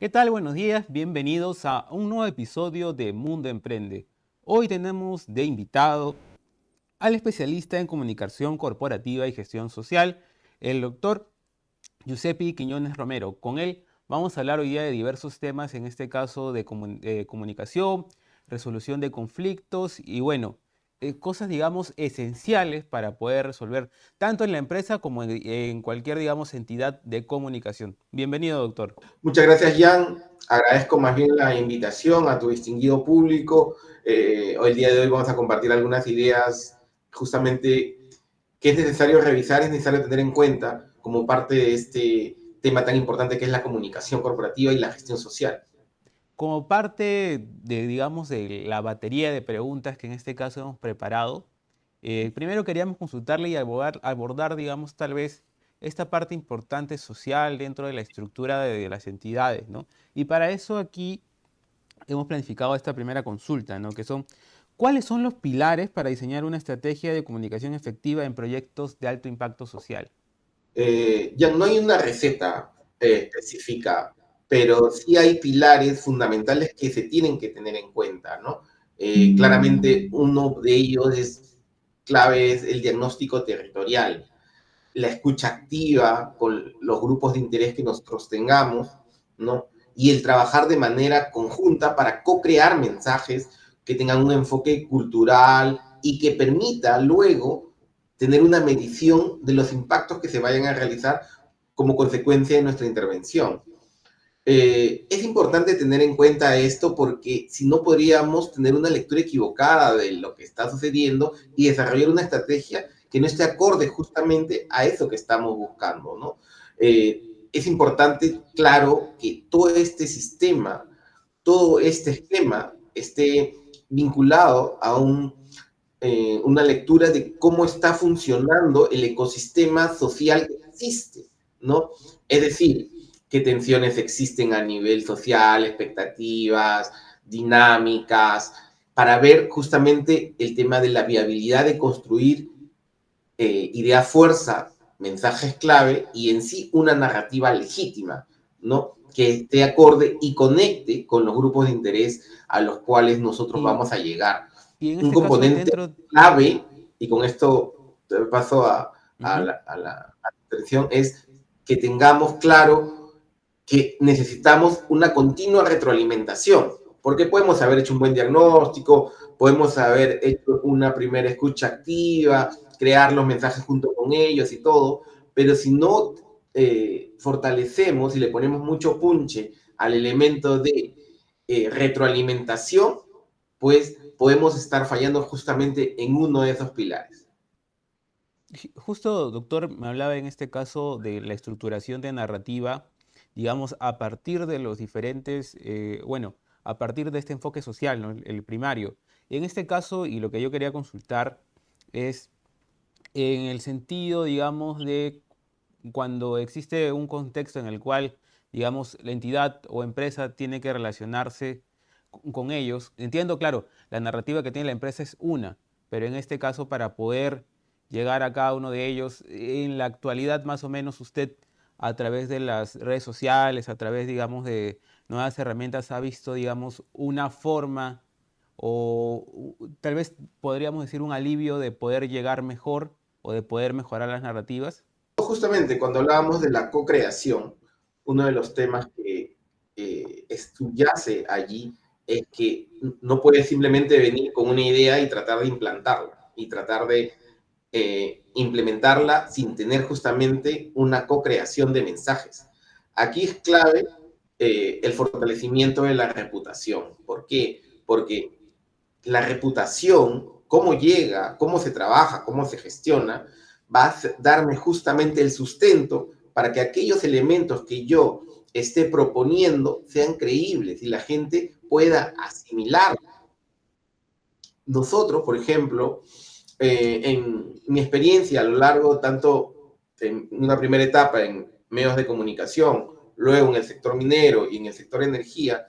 ¿Qué tal? Buenos días, bienvenidos a un nuevo episodio de Mundo Emprende. Hoy tenemos de invitado al especialista en comunicación corporativa y gestión social, el doctor Giuseppe Quiñones Romero. Con él vamos a hablar hoy día de diversos temas, en este caso de comunicación, resolución de conflictos y bueno, cosas digamos esenciales para poder resolver tanto en la empresa como en cualquier digamos entidad de comunicación. Bienvenido, doctor. Muchas gracias, Jan. Agradezco más bien la invitación a tu distinguido público. Hoy, el día de hoy, vamos a compartir algunas ideas justamente que es necesario revisar, es necesario tener en cuenta como parte de este tema tan importante que es la comunicación corporativa y la gestión social. Como parte de, digamos, de la batería de preguntas que en este caso hemos preparado, primero queríamos consultarle y abordar, digamos, tal vez esta parte importante social dentro de la estructura de las entidades, ¿no? Y para eso aquí hemos planificado esta primera consulta, ¿no? Que son, ¿cuáles son los pilares para diseñar una estrategia de comunicación efectiva en proyectos de alto impacto social? Jan, no hay una receta específica, pero sí hay pilares fundamentales que se tienen que tener en cuenta, ¿no? Claramente uno de ellos es clave, es el diagnóstico territorial, la escucha activa con los grupos de interés que nosotros tengamos, ¿no? Y el trabajar de manera conjunta para co-crear mensajes que tengan un enfoque cultural y que permita luego tener una medición de los impactos que se vayan a realizar como consecuencia de nuestra intervención. Es importante tener en cuenta esto porque si no podríamos tener una lectura equivocada de lo que está sucediendo y desarrollar una estrategia que no esté acorde justamente a eso que estamos buscando, ¿no? Es importante, claro, que todo este sistema, todo este esquema esté vinculado a una lectura de cómo está funcionando el ecosistema social que existe, ¿no? Es decir, qué tensiones existen a nivel social, expectativas, dinámicas, para ver justamente el tema de la viabilidad de construir ideas fuerza, mensajes clave y en sí una narrativa legítima, ¿no? Que esté acorde y conecte con los grupos de interés a los cuales nosotros Y, vamos a llegar. y en Un este caso, componente dentro... clave, y con esto paso a Ujú. la atención, es que tengamos claro que necesitamos una continua retroalimentación, porque podemos haber hecho un buen diagnóstico, podemos haber hecho una primera escucha activa, crear los mensajes junto con ellos y todo, pero si no fortalecemos y le ponemos mucho punche al elemento de retroalimentación, pues podemos estar fallando justamente en uno de esos pilares. Justo, doctor, me hablaba en este caso de la estructuración de narrativa, digamos, a partir de los diferentes, bueno, a partir de este enfoque social, ¿no? El primario. En este caso, y lo que yo quería consultar es en el sentido, digamos, de cuando existe un contexto en el cual, digamos, la entidad o empresa tiene que relacionarse con ellos. Entiendo, claro, la narrativa que tiene la empresa es una, pero en este caso para poder llegar a cada uno de ellos, en la actualidad más o menos usted a través de las redes sociales, a través, digamos, de nuevas herramientas, ha visto, digamos, una forma o tal vez podríamos decir un alivio de poder llegar mejor o de poder mejorar las narrativas. Justamente cuando hablábamos de la co-creación, uno de los temas que subyace allí es que no puedes simplemente venir con una idea y tratar de implantarla y tratar de implementarla sin tener justamente una co-creación de mensajes. Aquí es clave el fortalecimiento de la reputación. ¿Por qué? Porque la reputación, cómo llega, cómo se trabaja, cómo se gestiona, va a darme justamente el sustento para que aquellos elementos que yo esté proponiendo sean creíbles y la gente pueda asimilar. Nosotros, por ejemplo, en mi experiencia a lo largo, tanto en una primera etapa en medios de comunicación, luego en el sector minero y en el sector energía,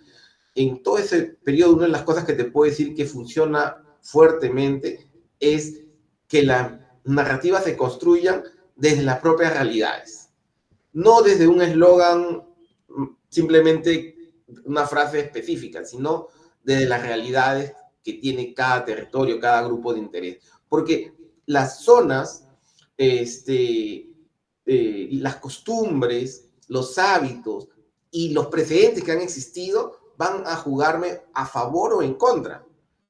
en todo ese periodo, una de las cosas que te puedo decir que funciona fuertemente es que las narrativas se construyan desde las propias realidades, no desde un eslogan simplemente una frase específica, sino desde las realidades que tiene cada territorio, cada grupo de interés. Porque las zonas, las costumbres, los hábitos y los precedentes que han existido van a jugarme a favor o en contra.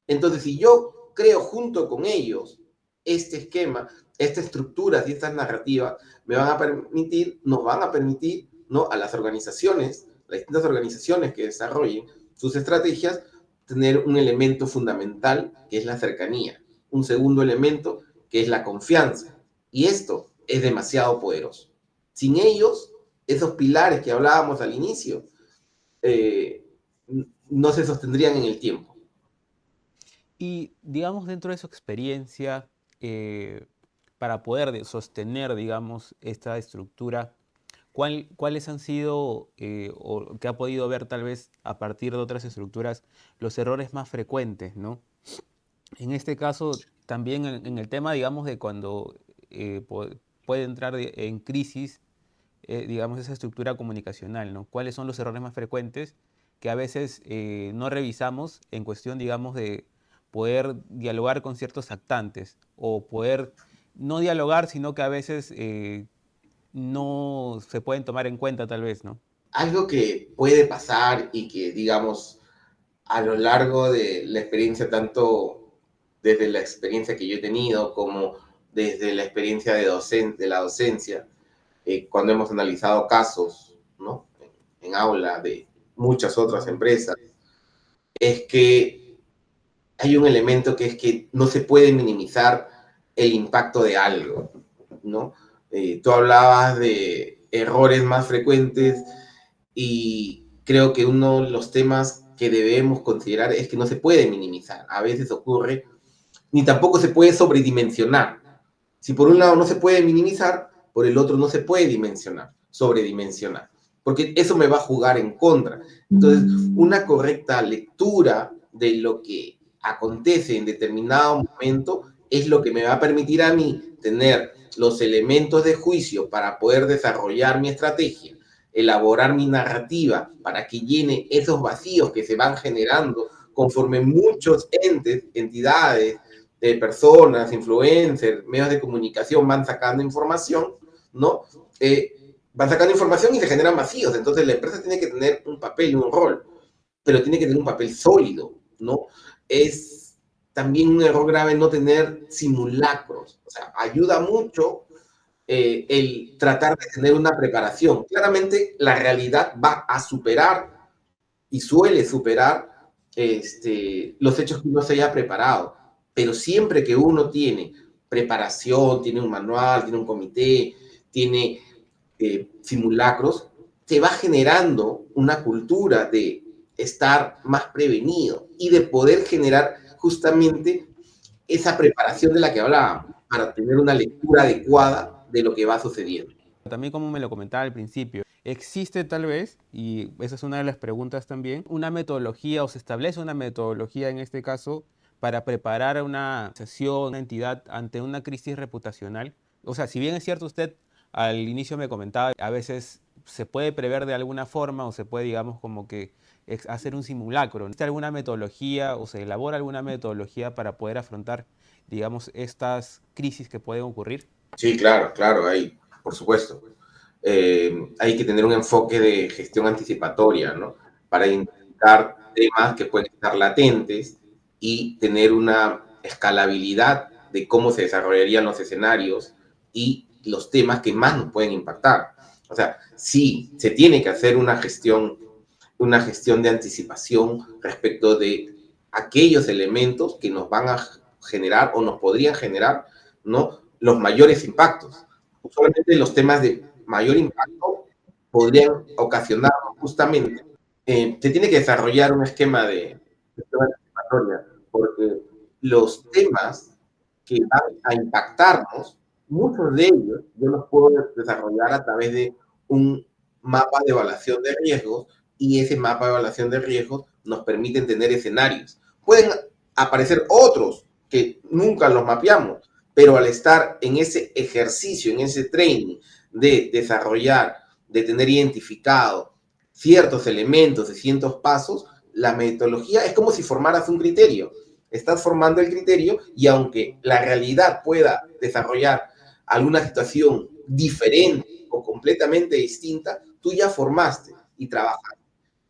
Entonces, si yo creo junto con ellos este esquema, estas estructuras y estas narrativas, nos van a permitir, ¿no?, a las organizaciones, las distintas organizaciones que desarrollen sus estrategias, tener un elemento fundamental que es la cercanía, un segundo elemento que es la confianza. Y esto es demasiado poderoso. Sin ellos, esos pilares que hablábamos al inicio, no se sostendrían en el tiempo. Y digamos, dentro de su experiencia, para poder sostener, digamos, esta estructura, ¿cuáles han sido, o que ha podido ver tal vez a partir de otras estructuras, los errores más frecuentes, ¿no? En este caso, también en el tema, digamos, de cuando puede entrar en crisis, digamos, esa estructura comunicacional, ¿no? ¿Cuáles son los errores más frecuentes que a veces no revisamos en cuestión, digamos, de poder dialogar con ciertos actantes o poder no dialogar, sino que a veces no se pueden tomar en cuenta tal vez, ¿no? Algo que puede pasar y que, digamos, a lo largo de la experiencia, tanto desde la experiencia que yo he tenido como desde la experiencia de la docencia, cuando hemos analizado casos, ¿no?, en aula de muchas otras empresas, es que hay un elemento que es que no se puede minimizar el impacto de algo, ¿no? Tú hablabas de errores más frecuentes y creo que uno de los temas que debemos considerar es que no se puede minimizar. A veces ocurre, ni tampoco se puede sobredimensionar. Si por un lado no se puede minimizar, por el otro no se puede dimensionar, sobredimensionar, porque eso me va a jugar en contra. Entonces, una correcta lectura de lo que acontece en determinado momento es lo que me va a permitir a mí tener los elementos de juicio para poder desarrollar mi estrategia, elaborar mi narrativa para que llene esos vacíos que se van generando conforme muchos entes, entidades, personas, influencers, medios de comunicación van sacando información, ¿no? Van sacando información y se generan vacíos. Entonces la empresa tiene que tener un papel y un rol, pero tiene que tener un papel sólido, ¿no? Es también un error grave no tener simulacros. O sea, ayuda mucho el tratar de tener una preparación. Claramente la realidad va a superar y suele superar los hechos que uno se haya preparado. Pero siempre que uno tiene preparación, tiene un manual, tiene un comité, tiene simulacros, se va generando una cultura de estar más prevenido y de poder generar justamente esa preparación de la que hablábamos, para tener una lectura adecuada de lo que va sucediendo. También como me lo comentaba al principio, existe tal vez, y esa es una de las preguntas también, una metodología o se establece una metodología en este caso para preparar a una sesión, una entidad ante una crisis reputacional. O sea, si bien es cierto usted al inicio me comentaba, a veces se puede prever de alguna forma o se puede, digamos, como que hacer un simulacro. ¿Existe alguna metodología o se elabora alguna metodología para poder afrontar, digamos, estas crisis que pueden ocurrir? Sí, claro, claro, hay, por supuesto. Hay que tener un enfoque de gestión anticipatoria, ¿no? Para identificar temas que pueden estar latentes y tener una escalabilidad de cómo se desarrollarían los escenarios y los temas que más nos pueden impactar. O sea, sí, se tiene que hacer una gestión de anticipación respecto de aquellos elementos que nos van a generar o nos podrían generar, ¿no?, los mayores impactos. Usualmente los temas de mayor impacto podrían ocasionar justamente, se tiene que desarrollar un esquema de gestión anticipatoria, porque los temas que van a impactarnos, muchos de ellos yo los puedo desarrollar a través de un mapa de evaluación de riesgos y ese mapa de evaluación de riesgos nos permite tener escenarios. Pueden aparecer otros que nunca los mapeamos, pero al estar en ese ejercicio, en ese training de desarrollar, de tener identificado ciertos elementos, de ciertos pasos, la metodología es como si formaras un criterio. Estás formando el criterio y aunque la realidad pueda desarrollar alguna situación diferente o completamente distinta, tú ya formaste y trabajas.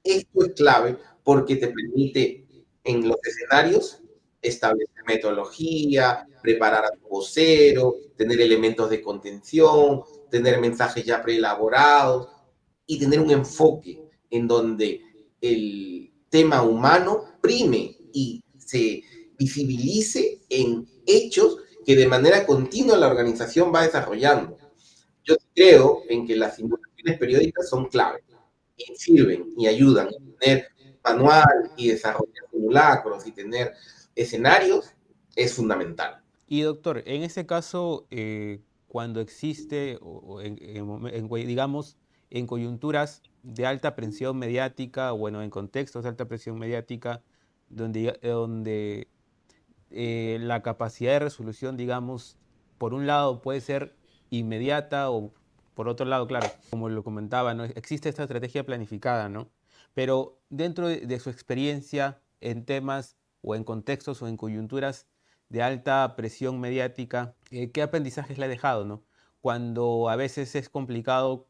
Esto es clave porque te permite en los escenarios establecer metodología, preparar a tu vocero, tener elementos de contención, tener mensajes ya preelaborados y tener un enfoque en donde el tema humano prime y se visibilice en hechos que de manera continua la organización va desarrollando. Yo creo en que las simulaciones periódicas son clave y sirven y ayudan a tener manual y desarrollar simulacros y tener escenarios es fundamental. Y doctor, en ese caso, cuando existe, digamos, en coyunturas de alta presión mediática, o bueno, en contextos de alta presión mediática, donde la capacidad de resolución, digamos, por un lado puede ser inmediata o por otro lado, claro, como lo comentaba, ¿no? Existe esta estrategia planificada, ¿no? Pero dentro de su experiencia en temas o en contextos o en coyunturas de alta presión mediática, ¿qué aprendizajes le ha dejado, ¿no? Cuando a veces es complicado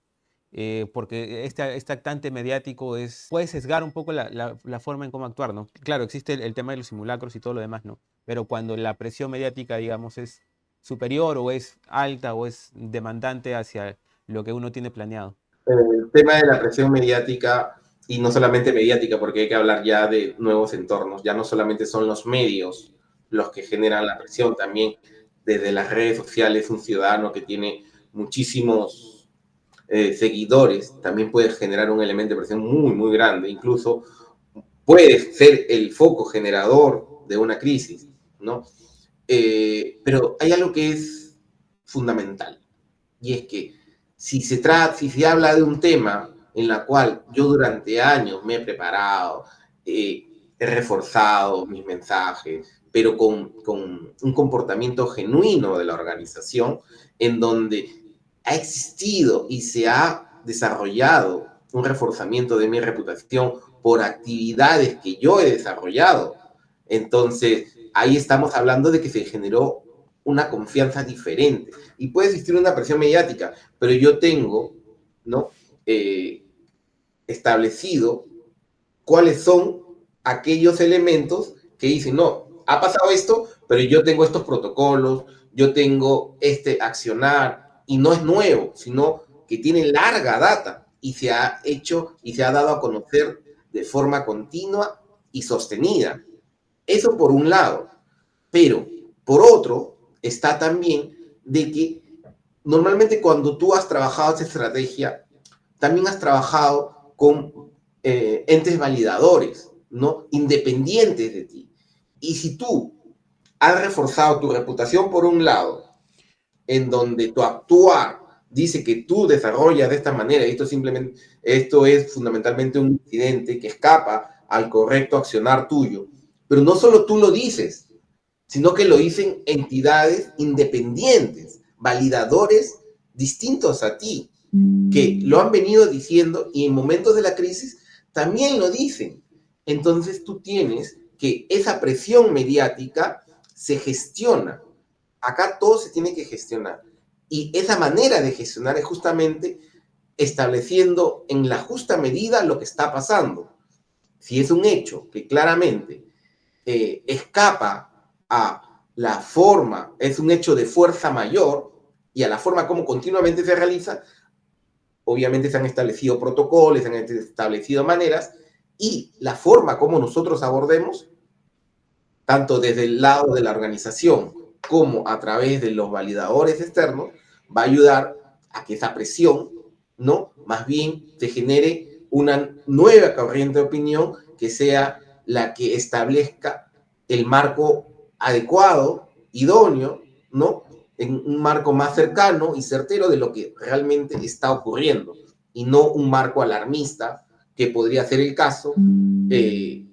porque este actante mediático puede sesgar un poco la forma en cómo actuar, ¿no? Claro, existe el tema de los simulacros y todo lo demás, ¿no? Pero cuando la presión mediática, digamos, es superior o es alta o es demandante hacia lo que uno tiene planeado. El tema de la presión mediática, y no solamente mediática, porque hay que hablar ya de nuevos entornos, ya no solamente son los medios los que generan la presión, también desde las redes sociales un ciudadano que tiene muchísimos seguidores también puede generar un elemento de presión muy, muy grande, incluso puede ser el foco generador de una crisis, ¿no? Pero hay algo que es fundamental, y es que si se habla de un tema en la cual yo durante años me he preparado, he reforzado mis mensajes, pero con un comportamiento genuino de la organización, en donde ha existido y se ha desarrollado un reforzamiento de mi reputación por actividades que yo he desarrollado. Entonces, ahí estamos hablando de que se generó una confianza diferente. Y puede existir una presión mediática, pero yo tengo, ¿no? Establecido cuáles son aquellos elementos que dicen, no, ha pasado esto, pero yo tengo estos protocolos, yo tengo este accionar, y no es nuevo, sino que tiene larga data y se ha hecho y se ha dado a conocer de forma continua y sostenida. Eso por un lado. Pero por otro, está también de que normalmente cuando tú has trabajado esta estrategia, también has trabajado con entes validadores, ¿no? Independientes de ti. Y si tú has reforzado tu reputación por un lado, en donde tu actuar dice que tú desarrollas de esta manera, y esto es fundamentalmente un incidente que escapa al correcto accionar tuyo, pero no solo tú lo dices, sino que lo dicen entidades independientes, validadores distintos a ti, que lo han venido diciendo y en momentos de la crisis también lo dicen. Entonces tú tienes que esa presión mediática se gestiona. Acá todo se tiene que gestionar. Y esa manera de gestionar es justamente estableciendo en la justa medida lo que está pasando. Si es un hecho que claramente escapa a la forma, es un hecho de fuerza mayor y a la forma como continuamente se realiza, obviamente se han establecido protocolos, se han establecido maneras y la forma como nosotros abordemos, tanto desde el lado de la organización como a través de los validadores externos, va a ayudar a que esa presión, ¿no? Más bien se genere una nueva corriente de opinión que sea la que establezca el marco adecuado, idóneo, ¿no? En un marco más cercano y certero de lo que realmente está ocurriendo y no un marco alarmista que podría ser el caso,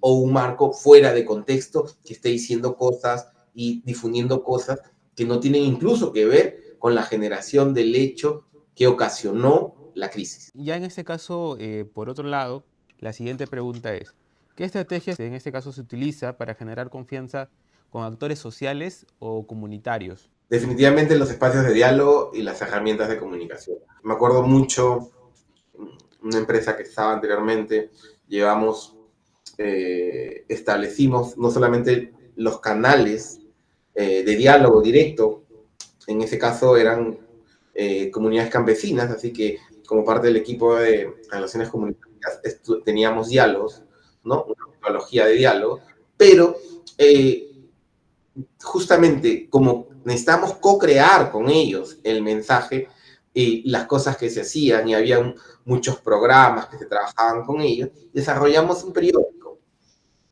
o un marco fuera de contexto que esté diciendo cosas y difundiendo cosas que no tienen incluso que ver con la generación del hecho que ocasionó la crisis. Ya en este caso, por otro lado, la siguiente pregunta es, ¿qué estrategias en este caso se utiliza para generar confianza con actores sociales o comunitarios? Definitivamente los espacios de diálogo y las herramientas de comunicación. Me acuerdo mucho, una empresa que estaba anteriormente, llevamos, establecimos no solamente los canales de diálogo directo, en ese caso eran comunidades campesinas, así que como parte del equipo de relaciones comunitarias teníamos diálogos, ¿no? Una metodología de diálogo, pero justamente como necesitamos co-crear con ellos el mensaje y las cosas que se hacían y había muchos programas que se trabajaban con ellos, desarrollamos un periódico,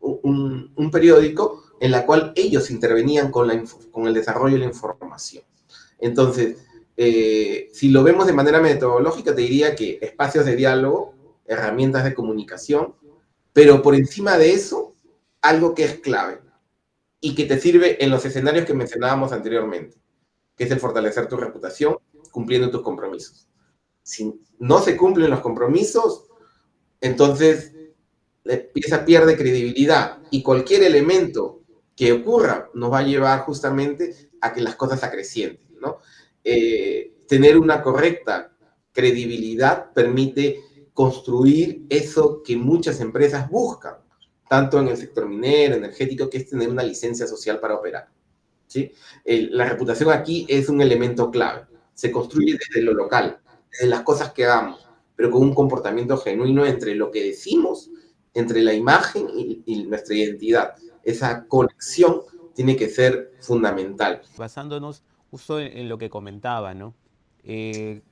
un periódico en la cual ellos intervenían con el desarrollo de la información. Entonces, si lo vemos de manera metodológica, te diría que espacios de diálogo, herramientas de comunicación, pero por encima de eso, algo que es clave y que te sirve en los escenarios que mencionábamos anteriormente, que es el fortalecer tu reputación cumpliendo tus compromisos. Si no se cumplen los compromisos, entonces la pieza pierde credibilidad y cualquier elemento que ocurra nos va a llevar justamente a que las cosas acrecienten, ¿no? Tener una correcta credibilidad permite construir eso que muchas empresas buscan, tanto en el sector minero, energético, que es tener una licencia social para operar. ¿Sí? La reputación aquí es un elemento clave. Se construye desde lo local, desde las cosas que hagamos, pero con un comportamiento genuino entre lo que decimos, entre la imagen y nuestra identidad. Esa conexión tiene que ser fundamental. Basándonos justo en lo que comentaba, ¿no? Eh,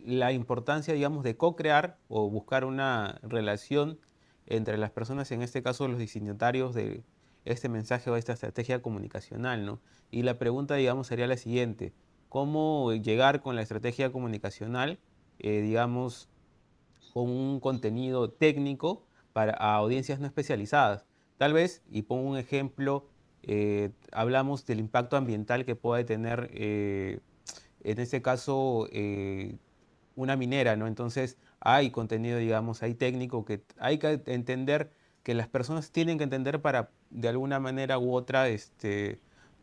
la importancia, digamos, de co-crear o buscar una relación entre las personas, en este caso los destinatarios de este mensaje o esta estrategia comunicacional, ¿no? Y la pregunta, digamos, sería la siguiente: ¿cómo llegar con la estrategia comunicacional, digamos, con un contenido técnico para a audiencias no especializadas? Tal vez, y pongo un ejemplo, hablamos del impacto ambiental que puede tener, en este caso, una minera, ¿no? Entonces hay contenido, digamos, hay técnico que hay que entender, que las personas tienen que entender para, de alguna manera u otra,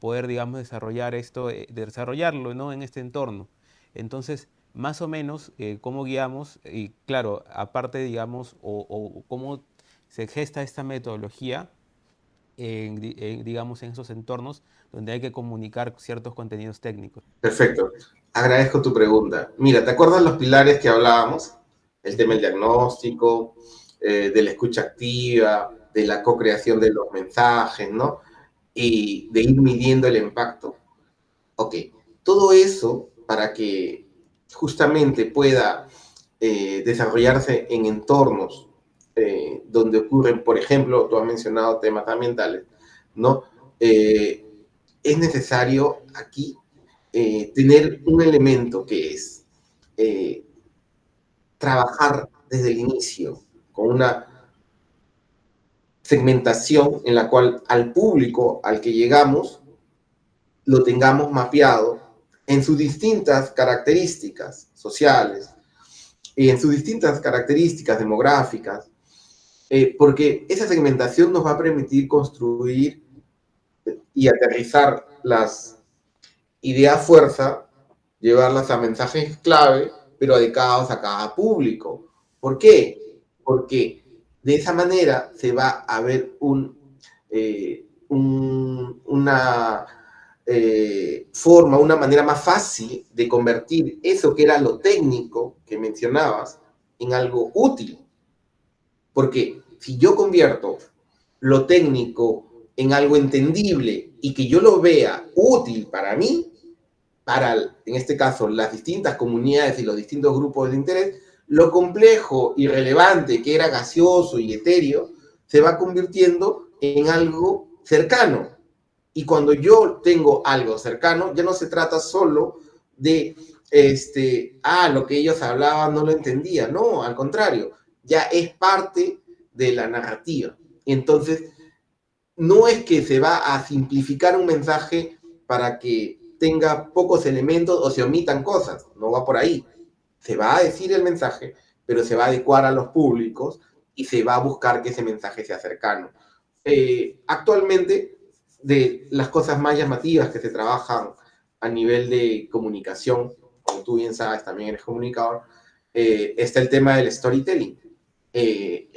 poder, digamos, desarrollar esto, desarrollarlo, ¿no? En este entorno. Entonces, más o menos, cómo guiamos, y claro, aparte, digamos, o cómo se gesta esta metodología digamos, en esos entornos donde hay que comunicar ciertos contenidos técnicos. Perfecto. Agradezco tu pregunta. Mira, ¿te acuerdas los pilares que hablábamos? El tema del diagnóstico, de la escucha activa, de la co-creación de los mensajes, ¿no? Y de ir midiendo el impacto. Ok, todo eso para que justamente pueda desarrollarse en entornos donde ocurren, por ejemplo, tú has mencionado temas ambientales, ¿no? Eh, es necesario aquí tener un elemento que es trabajar desde el inicio con una segmentación en la cual al público al que llegamos lo tengamos mapeado en sus distintas características sociales y en sus distintas características demográficas, porque esa segmentación nos va a permitir construir y aterrizar las ideas fuerza, llevarlas a mensajes clave, pero adecuados a cada público. ¿Por qué? Porque de esa manera se va a ver una forma, una manera más fácil de convertir eso que era lo técnico que mencionabas en algo útil. Porque si yo convierto lo técnico en algo entendible y que yo lo vea útil para mí, para, en este caso, las distintas comunidades y los distintos grupos de interés, lo complejo y relevante que era gaseoso y etéreo se va convirtiendo en algo cercano. Y cuando yo tengo algo cercano, ya no se trata solo de, lo que ellos hablaban no lo entendía, no, al contrario, ya es parte de la narrativa. Entonces, no es que se va a simplificar un mensaje para que tenga pocos elementos o se omitan cosas, no va por ahí. Se va a decir el mensaje, pero se va a adecuar a los públicos y se va a buscar que ese mensaje sea cercano. Actualmente, de las cosas más llamativas que se trabajan a nivel de comunicación, como tú bien sabes, también eres comunicador, está el tema del storytelling,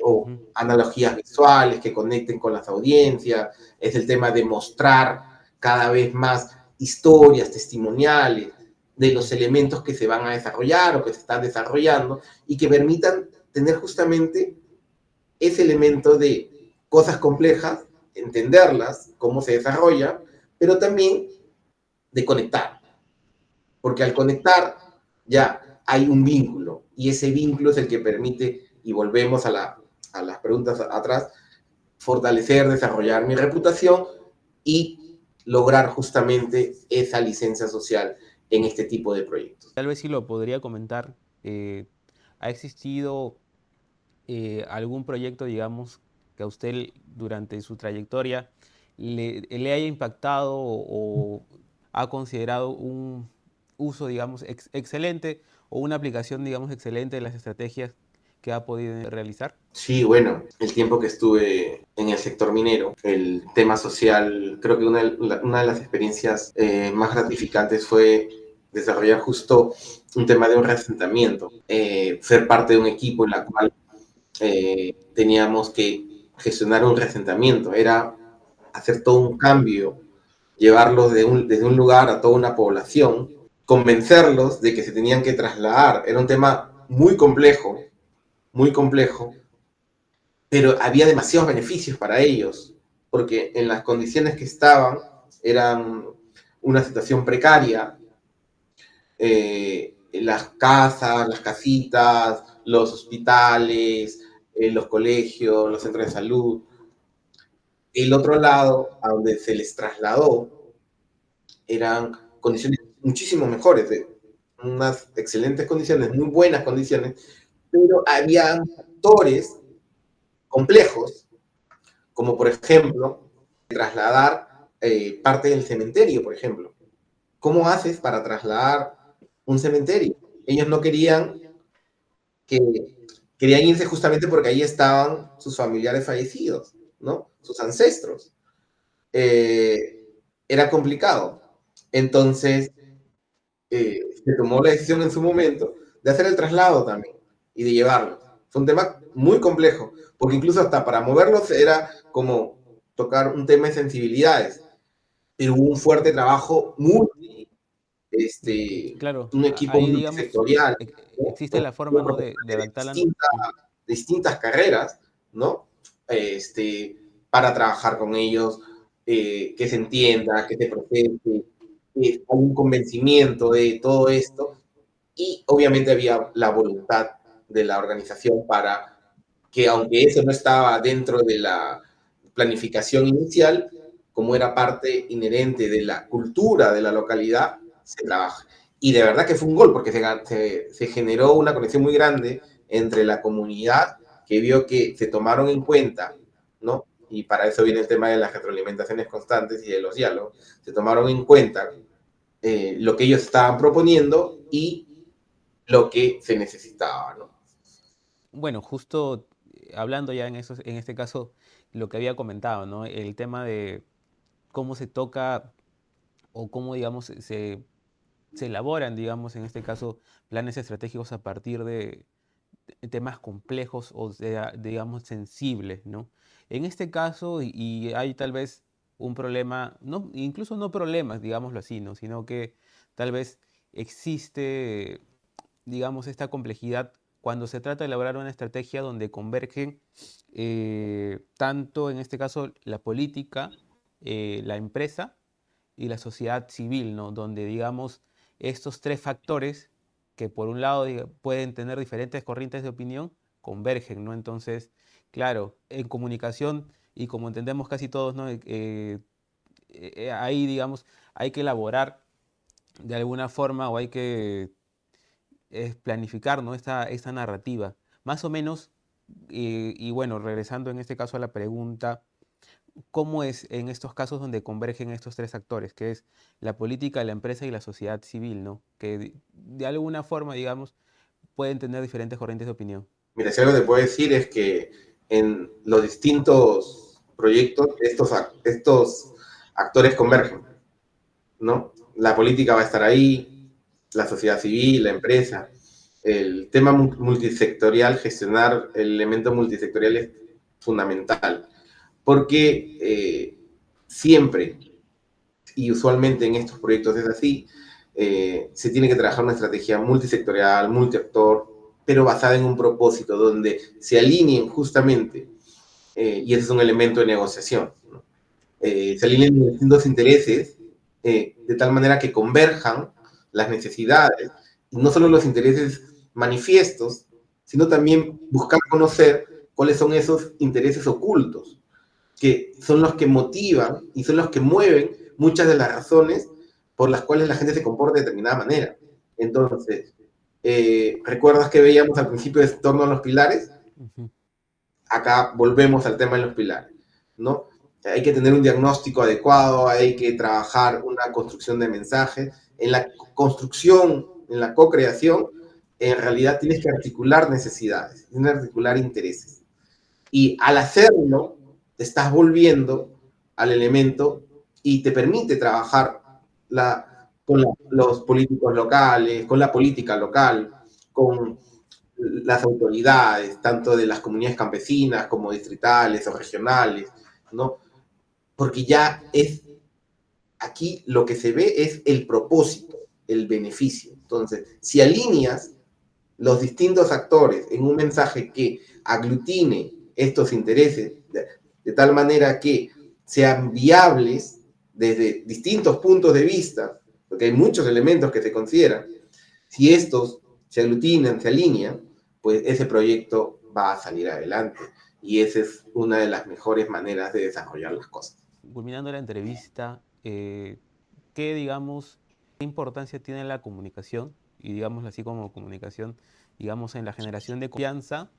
o Ujú. analogías visuales que conecten con las audiencias, es el tema de mostrar cada vez más historias testimoniales de los elementos que se van a desarrollar o que se están desarrollando y que permitan tener justamente ese elemento de cosas complejas, entenderlas, cómo se desarrolla, pero también de conectar, porque al conectar ya hay un vínculo y ese vínculo es el que permite, y volvemos a las preguntas atrás, fortalecer, desarrollar mi reputación y lograr justamente esa licencia social en este tipo de proyectos. Tal vez sí lo podría comentar. ¿Ha existido algún proyecto, digamos, que a usted durante su trayectoria le haya impactado o ha considerado un uso, digamos, excelente o una aplicación, digamos, excelente de las estrategias que ha podido realizar? Sí, bueno, el tiempo que estuve en el sector minero, el tema social, creo que una de las experiencias más gratificantes fue desarrollar justo un tema de un reasentamiento, ser parte de un equipo en la cual teníamos que gestionar un reasentamiento, era hacer todo un cambio, llevarlos desde un lugar a toda una población, convencerlos de que se tenían que trasladar, era un tema muy complejo, pero había demasiados beneficios para ellos, porque en las condiciones que estaban eran una situación precaria, las casas, las casitas, los hospitales, los colegios, los centros de salud. El otro lado, a donde se les trasladó, eran condiciones muchísimo mejores, de unas excelentes condiciones, muy buenas condiciones, pero había factores complejos, como por ejemplo, trasladar parte del cementerio, por ejemplo. ¿Cómo haces para trasladar un cementerio? Ellos no querían que querían irse justamente porque ahí estaban sus familiares fallecidos, ¿no? Sus ancestros. Era complicado. Entonces, se tomó la decisión en su momento de hacer el traslado también y de llevarlos. Fue un tema muy complejo, porque incluso hasta para moverlos era como tocar un tema de sensibilidades, pero hubo un fuerte trabajo Claro, un equipo ahí digamos multisectorial, existe ¿no? la forma, Con ¿no? De profesionales adaptarla. de distintas carreras, ¿no? Para trabajar con ellos, que se entienda, que se procese, que hay un convencimiento de todo esto y obviamente había la voluntad de la organización para que aunque eso no estaba dentro de la planificación inicial, como era parte inherente de la cultura de la localidad, se trabaja. Y de verdad que fue un gol, porque se generó una conexión muy grande entre la comunidad que vio que se tomaron en cuenta, ¿no? Y para eso viene el tema de las retroalimentaciones constantes y de los diálogos. Se tomaron en cuenta lo que ellos estaban proponiendo y lo que se necesitaba, ¿no? Bueno, justo hablando ya en este caso, lo que había comentado, ¿no? El tema de cómo se toca o cómo, digamos, se elaboran, digamos, en este caso, planes estratégicos a partir de temas complejos o sea, digamos, sensibles, ¿no? En este caso, y hay tal vez un problema, no, incluso no problemas, digámoslo así, ¿no? Sino que tal vez existe, digamos, esta complejidad cuando se trata de elaborar una estrategia donde convergen tanto, en este caso, la política, la empresa y la sociedad civil, ¿no? Donde, digamos, estos tres factores que por un lado pueden tener diferentes corrientes de opinión, convergen, ¿no? Entonces, claro, en comunicación y como entendemos casi todos, ¿no? Ahí, digamos, hay que elaborar de alguna forma o hay que planificar, ¿no? Esta narrativa. Más o menos, y bueno, regresando en este caso a la pregunta, ¿cómo es en estos casos donde convergen estos tres actores, que es la política, la empresa y la sociedad civil, ¿no? Que de alguna forma, digamos, pueden tener diferentes corrientes de opinión? Mira, si algo te puedo decir es que en los distintos proyectos estos actores convergen, ¿no? La política va a estar ahí, la sociedad civil, la empresa. El tema multisectorial, gestionar el elemento multisectorial es fundamental, porque siempre, y usualmente en estos proyectos es así, se tiene que trabajar una estrategia multisectorial, multiactor, pero basada en un propósito donde se alineen justamente, y ese es un elemento de negociación, ¿no? Se alineen los distintos intereses de tal manera que converjan las necesidades, y no solo los intereses manifiestos, sino también buscar conocer cuáles son esos intereses ocultos, que son los que motivan y son los que mueven muchas de las razones por las cuales la gente se comporta de determinada manera. Entonces, ¿recuerdas que veíamos al principio de torno a los pilares? Ujú. Acá volvemos al tema de los pilares, ¿no? Hay que tener un diagnóstico adecuado, hay que trabajar una construcción de mensajes. En la construcción, en la co-creación, en realidad tienes que articular necesidades, tienes que articular intereses. Y al hacerlo, te estás volviendo al elemento y te permite trabajar los políticos locales, con la política local, con las autoridades, tanto de las comunidades campesinas como distritales o regionales, ¿no? Porque ya es, aquí lo que se ve es el propósito, el beneficio. Entonces, si alineas los distintos actores en un mensaje que aglutine estos intereses de tal manera que sean viables desde distintos puntos de vista, porque hay muchos elementos que se consideran, si estos se aglutinan, se alinean, pues ese proyecto va a salir adelante. Y esa es una de las mejores maneras de desarrollar las cosas. Culminando la entrevista, ¿qué, digamos, qué importancia tiene la comunicación? Y digámoslo así como comunicación, digamos, en la generación de confianza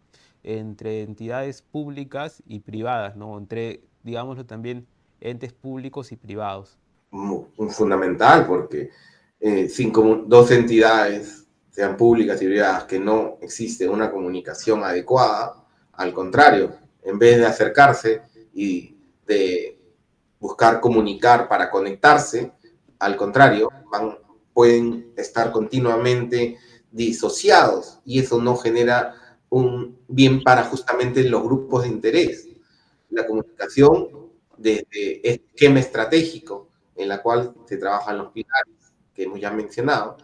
entre entidades públicas y privadas, ¿no? Entre, digámoslo también, entes públicos y privados. Fundamental, porque sin dos entidades, sean públicas y privadas, que no existe una comunicación adecuada, al contrario, en vez de acercarse y de buscar comunicar para conectarse, al contrario, pueden estar continuamente disociados y eso no genera un bien para justamente los grupos de interés. La comunicación desde este esquema estratégico en la cual se trabajan los pilares que hemos ya mencionado,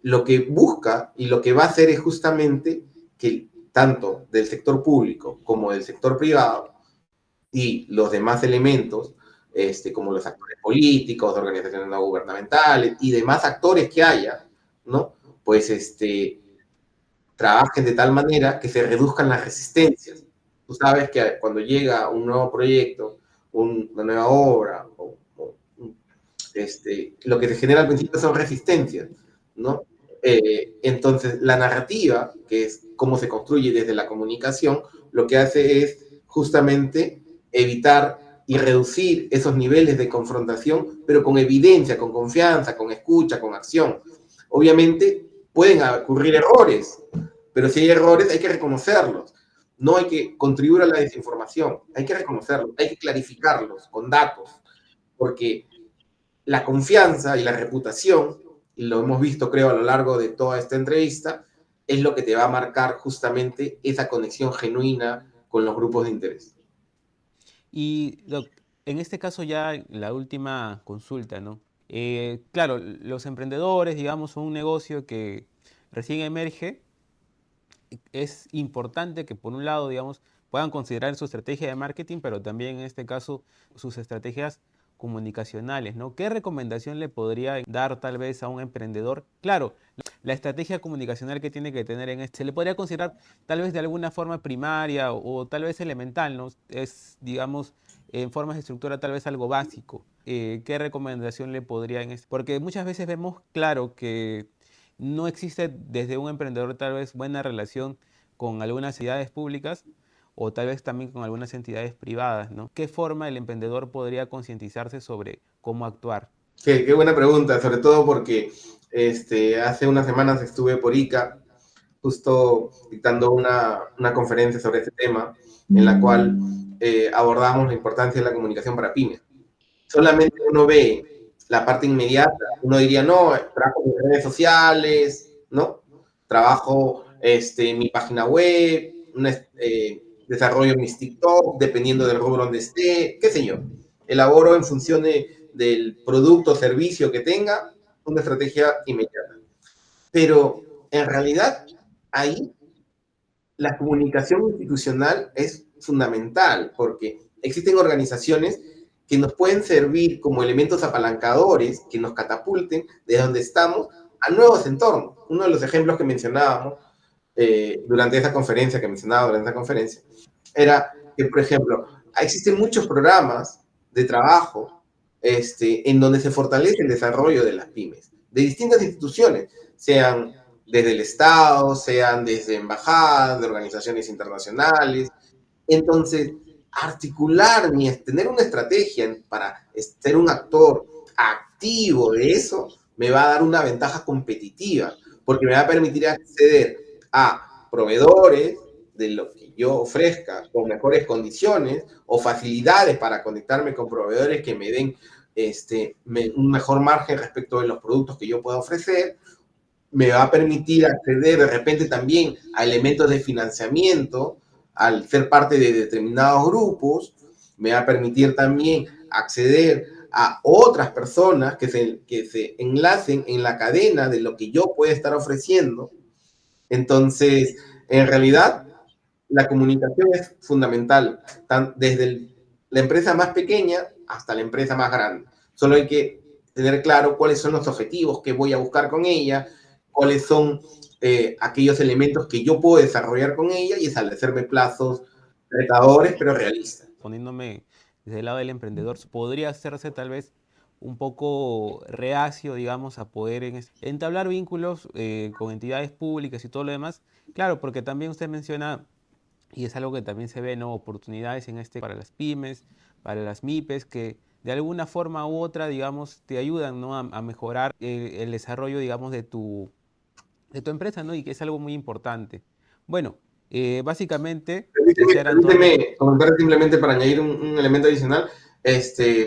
lo que busca y lo que va a hacer es justamente que tanto del sector público como del sector privado y los demás elementos, como los actores políticos, organizaciones no gubernamentales y demás actores que haya, ¿no? Pues trabajen de tal manera que se reduzcan las resistencias. Tú sabes que cuando llega un nuevo proyecto, una nueva obra, lo que se genera al principio son resistencias, ¿no? Entonces, la narrativa, que es cómo se construye desde la comunicación, lo que hace es justamente evitar y reducir esos niveles de confrontación, pero con evidencia, con confianza, con escucha, con acción. Obviamente pueden ocurrir errores, pero si hay errores hay que reconocerlos. No hay que contribuir a la desinformación, hay que reconocerlos, hay que clarificarlos con datos, porque la confianza y la reputación, y lo hemos visto creo a lo largo de toda esta entrevista, es lo que te va a marcar justamente esa conexión genuina con los grupos de interés. Y en este caso ya la última consulta, ¿no? Claro, los emprendedores, digamos, son un negocio que recién emerge. Es importante que por un lado, digamos, puedan considerar su estrategia de marketing, pero también en este caso sus estrategias comunicacionales, ¿no? ¿Qué recomendación le podría dar tal vez a un emprendedor? Claro, la estrategia comunicacional que tiene que tener en este, se le podría considerar tal vez de alguna forma primaria o tal vez elemental, ¿no? Es, digamos, en formas de estructura tal vez algo básico. ¿Qué recomendación le podría en este? Porque muchas veces vemos, claro, que no existe desde un emprendedor tal vez buena relación con algunas entidades públicas o tal vez también con algunas entidades privadas, ¿no? ¿Qué forma el emprendedor podría concientizarse sobre cómo actuar? Qué buena pregunta, sobre todo porque Hace unas semanas estuve por ICA, justo dictando una conferencia sobre este tema, en la cual abordamos la importancia de la comunicación para pymes. Solamente uno ve la parte inmediata, uno diría, no, trabajo en redes sociales, ¿no? Trabajo mi página web, desarrollo mis TikTok, dependiendo del rubro donde esté, qué sé yo. Elaboro en función del producto o servicio que tenga una estrategia inmediata. Pero en realidad, ahí la comunicación institucional es fundamental porque existen organizaciones que nos pueden servir como elementos apalancadores que nos catapulten de donde estamos a nuevos entornos. Uno de los ejemplos que mencionábamos durante esa conferencia, era que, por ejemplo, existen muchos programas de trabajo en donde se fortalece el desarrollo de las pymes, de distintas instituciones, sean desde el Estado, sean desde embajadas, de organizaciones internacionales. Entonces, articular ni tener una estrategia para ser un actor activo de eso, me va a dar una ventaja competitiva, porque me va a permitir acceder a proveedores de lo que yo ofrezca con mejores condiciones o facilidades para conectarme con proveedores que me den un mejor margen respecto de los productos que yo pueda ofrecer. Me va a permitir acceder de repente también a elementos de financiamiento al ser parte de determinados grupos. Me va a permitir también acceder a otras personas que se enlacen en la cadena de lo que yo pueda estar ofreciendo. Entonces, en realidad, la comunicación es fundamental, desde la empresa más pequeña hasta la empresa más grande. Solo hay que tener claro cuáles son los objetivos que voy a buscar con ella, cuáles son aquellos elementos que yo puedo desarrollar con ella y establecerme plazos retadores pero realistas. Poniéndome desde el lado del emprendedor, podría hacerse tal vez un poco reacio, digamos, a poder entablar vínculos con entidades públicas y todo lo demás. Claro, porque también usted menciona, y es algo que también se ve, ¿no? Oportunidades para las pymes, para las MIPES, que de alguna forma u otra, digamos, te ayudan, ¿no? A mejorar el desarrollo, digamos, de tu empresa, ¿no? Y que es algo muy importante. Bueno, básicamente, Permíteme, ese eran todos los... permíteme comentar simplemente para añadir un elemento adicional.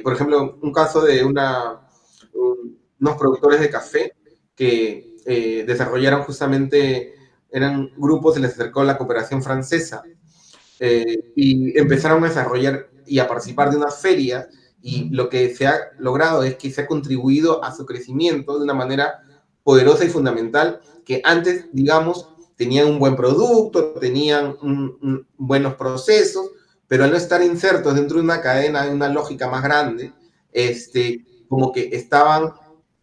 Por ejemplo, un caso de unos productores de café que desarrollaron justamente, eran grupos, se les acercó la cooperación francesa y empezaron a desarrollar y a participar de unas ferias y lo que se ha logrado es que se ha contribuido a su crecimiento de una manera poderosa y fundamental que antes, digamos, tenían un buen producto, tenían buenos procesos, pero al no estar insertos dentro de una cadena, de una lógica más grande, como que estaban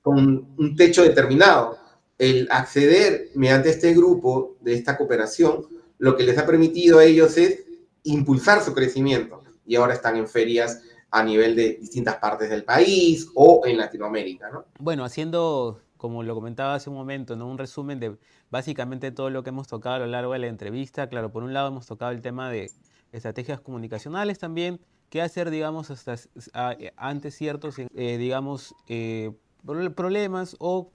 con un techo determinado. El acceder mediante este grupo de esta cooperación, lo que les ha permitido a ellos es impulsar su crecimiento y ahora están en ferias a nivel de distintas partes del país o en Latinoamérica, ¿no? Bueno, haciendo, como lo comentaba hace un momento, ¿no? Un resumen de básicamente todo lo que hemos tocado a lo largo de la entrevista. Claro, por un lado hemos tocado el tema de estrategias comunicacionales también, qué hacer, digamos, ante ciertos, digamos, problemas o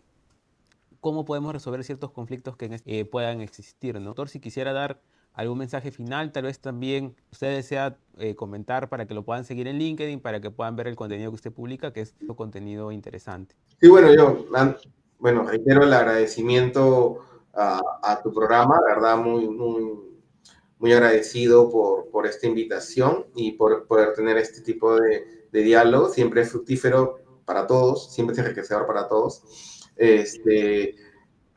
cómo podemos resolver ciertos conflictos que puedan existir, ¿no? Doctor, si quisiera dar algún mensaje final, tal vez también usted desea comentar para que lo puedan seguir en LinkedIn, para que puedan ver el contenido que usted publica, que es un contenido interesante. Sí, bueno, reitero el agradecimiento a tu programa, la verdad, muy agradecido por esta invitación y por poder tener este tipo de diálogo. Siempre es fructífero para todos, siempre es enriquecedor para todos.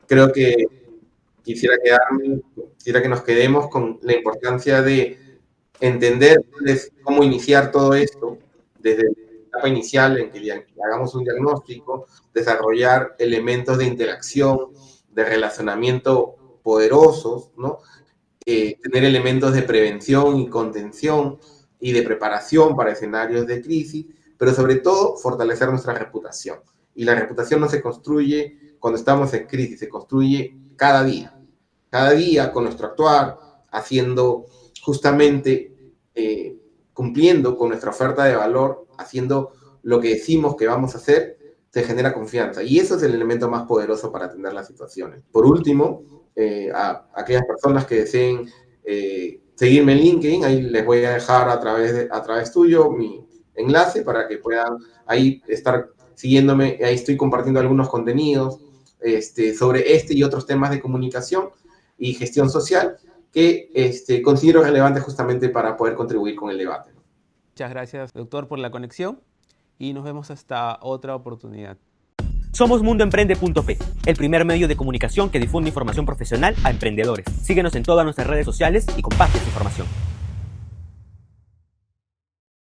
Creo que quisiera que nos quedemos con la importancia de entender cómo iniciar todo esto desde la etapa inicial en que hagamos un diagnóstico, desarrollar elementos de interacción, de relacionamiento poderosos, ¿no? Tener elementos de prevención y contención y de preparación para escenarios de crisis, pero sobre todo fortalecer nuestra reputación. Y la reputación no se construye cuando estamos en crisis, se construye cada día con nuestro actuar, haciendo justamente, cumpliendo con nuestra oferta de valor, haciendo lo que decimos que vamos a hacer, se genera confianza. Y eso es el elemento más poderoso para atender las situaciones. Por último, a aquellas personas que deseen seguirme en LinkedIn, ahí les voy a dejar a través tuyo mi enlace para que puedan ahí estar siguiéndome. Ahí estoy compartiendo algunos contenidos sobre este y otros temas de comunicación y gestión social que considero relevantes justamente para poder contribuir con el debate. Muchas gracias, doctor, por la conexión y nos vemos hasta otra oportunidad. Somos mundoemprende.p, el primer medio de comunicación que difunde información profesional a emprendedores. Síguenos en todas nuestras redes sociales y comparte esta información.